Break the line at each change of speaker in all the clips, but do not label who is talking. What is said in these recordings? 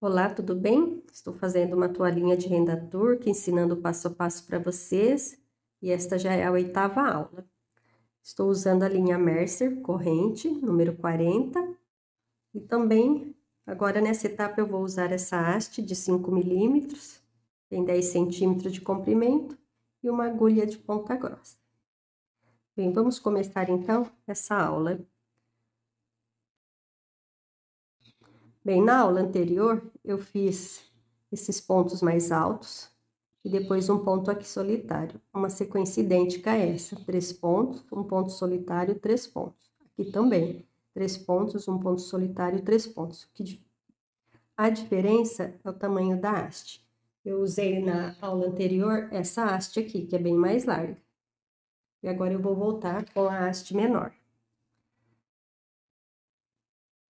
Olá, tudo bem? Estou fazendo uma toalhinha de renda turca, ensinando passo a passo para vocês, e esta já é a 8ª aula. Estou usando a linha Mercer, corrente, número 40, e também, agora nessa etapa eu vou usar essa haste de 5 milímetros, tem 10 centímetros de comprimento, e uma agulha de ponta grossa. Bem, vamos começar então essa aula. Bem, na aula anterior, eu fiz esses pontos mais altos e depois um ponto aqui solitário. Uma sequência idêntica a essa, 3 pontos, um ponto solitário, 3 pontos. Aqui também, 3 pontos, um ponto solitário, 3 pontos. A diferença é o tamanho da haste. Eu usei na aula anterior essa haste aqui, que é bem mais larga. E agora eu vou voltar com a haste menor.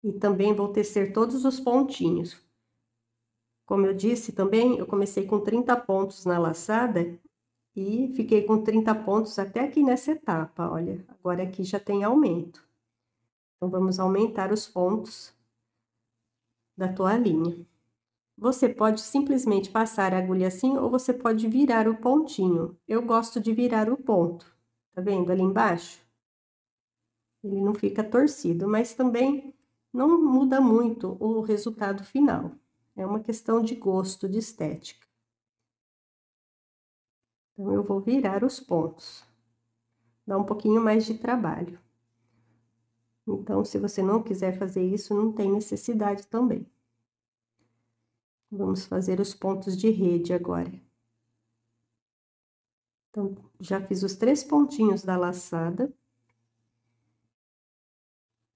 E também vou tecer todos os pontinhos. Como eu disse também, eu comecei com 30 pontos na laçada e fiquei com 30 pontos até aqui nessa etapa, olha. Agora aqui já tem aumento. Então, vamos aumentar os pontos da toalhinha. Você pode simplesmente passar a agulha assim ou você pode virar o pontinho. Eu gosto de virar o ponto, tá vendo ali embaixo? Ele não fica torcido, mas também não muda muito o resultado final. É uma questão de gosto, de estética. Então, eu vou virar os pontos. Dá um pouquinho mais de trabalho. Então, se você não quiser fazer isso, não tem necessidade também. Vamos fazer os pontos de rede agora. Então, já fiz os 3 pontinhos da laçada.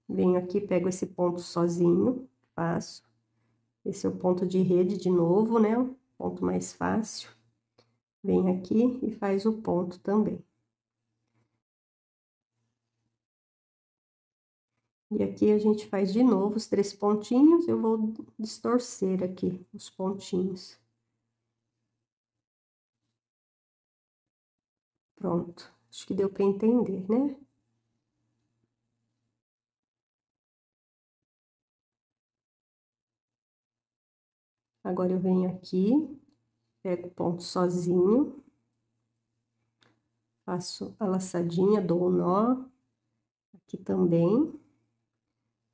Venho aqui, pego esse ponto sozinho, faço. Esse é o ponto de rede de novo, né? O ponto mais fácil. Vem aqui e faz o ponto também. E aqui a gente faz de novo os 3 pontinhos, eu vou distorcer aqui os pontinhos. Pronto, acho que deu para entender, né? Agora, eu venho aqui, pego o ponto sozinho, faço a laçadinha, dou o nó, aqui também.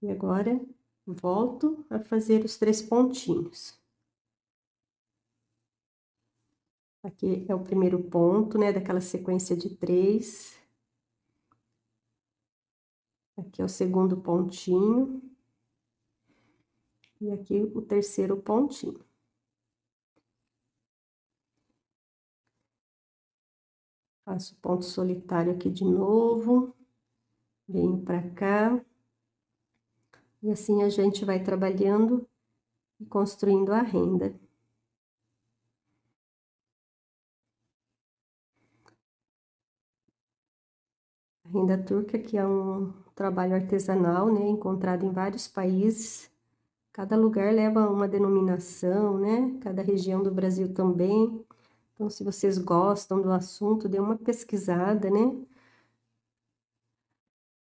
E agora, volto a fazer os 3 pontinhos. Aqui é o primeiro ponto, né, daquela sequência de 3. Aqui é o segundo pontinho. E aqui o terceiro pontinho. Faço ponto solitário aqui de novo. Venho pra cá. E assim a gente vai trabalhando e construindo a renda. A renda turca, que é um trabalho artesanal, né, encontrado em vários países. Cada lugar leva uma denominação, né? Cada região do Brasil também. Então, se vocês gostam do assunto, dê uma pesquisada, né?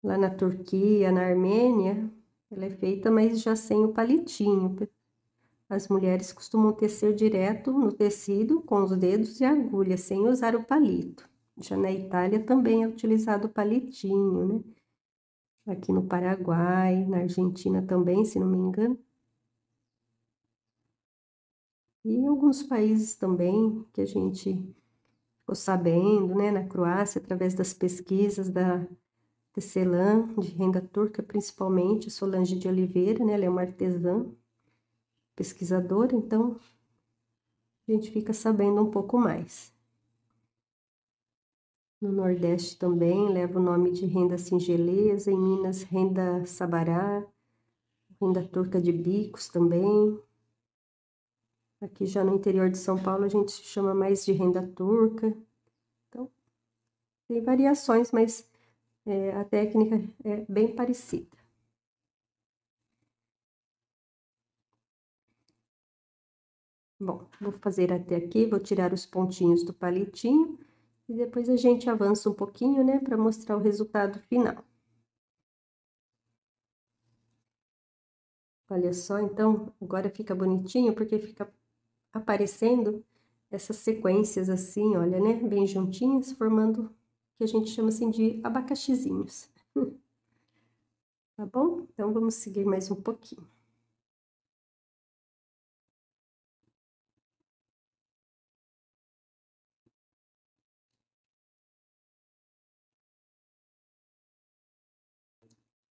Lá na Turquia, na Armênia, ela é feita, mas já sem o palitinho. As mulheres costumam tecer direto no tecido, com os dedos e a agulha, sem usar o palito. Já na Itália também é utilizado o palitinho, né? Aqui no Paraguai, na Argentina também, se não me engano. E em alguns países também que a gente ficou sabendo, né? Na Croácia, através das pesquisas da tecelã de renda turca, principalmente, Solange de Oliveira, né? Ela é uma artesã, pesquisadora, então a gente fica sabendo um pouco mais. No Nordeste também leva o nome de renda singeleza, em Minas, renda sabará, renda turca de bicos também. Aqui já no interior de São Paulo a gente chama mais de renda turca. Então, tem variações, mas a técnica é bem parecida. Bom, vou fazer até aqui, vou tirar os pontinhos do palitinho e depois a gente avança um pouquinho, né, para mostrar o resultado final. Olha só, então, agora fica bonitinho, porque fica aparecendo essas sequências assim, olha, né? Bem juntinhas, formando o que a gente chama assim de abacaxizinhos. Tá bom? Então, vamos seguir mais um pouquinho.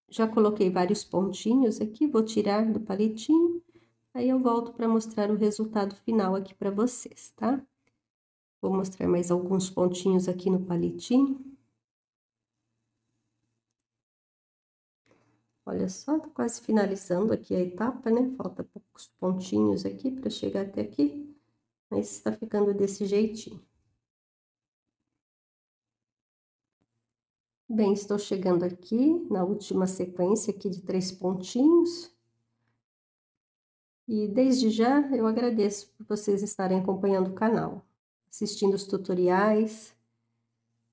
Já coloquei vários pontinhos aqui, vou tirar do palitinho, aí eu volto para mostrar o resultado final aqui para vocês, tá? Vou mostrar mais alguns pontinhos aqui no palitinho. Olha só, tô quase finalizando aqui a etapa, né? Falta poucos pontinhos aqui para chegar até aqui, mas está ficando desse jeitinho. Bem, estou chegando aqui na última sequência aqui de 3 pontinhos. E desde já eu agradeço por vocês estarem acompanhando o canal, assistindo os tutoriais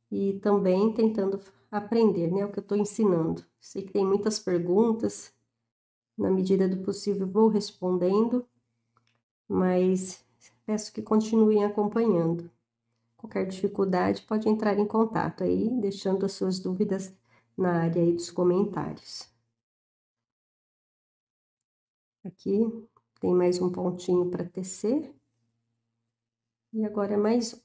e também tentando aprender, né, o que eu estou ensinando. Sei que tem muitas perguntas, na medida do possível vou respondendo, mas peço que continuem acompanhando. Qualquer dificuldade pode entrar em contato aí, deixando as suas dúvidas na área aí dos comentários. Aqui tem mais um pontinho para tecer. E agora mais um.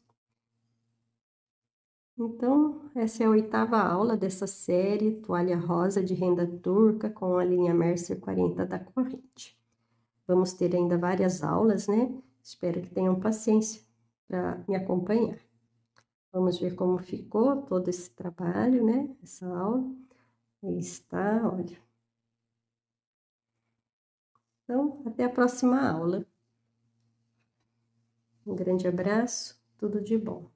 Então, essa é a 8ª aula dessa série, Toalha Rosa de Renda Turca, com a linha Mercer 40 da corrente. Vamos ter ainda várias aulas, né? Espero que tenham paciência para me acompanhar. Vamos ver como ficou todo esse trabalho, né? Essa aula. Aí está, olha. Então, até a próxima aula. Um grande abraço, tudo de bom.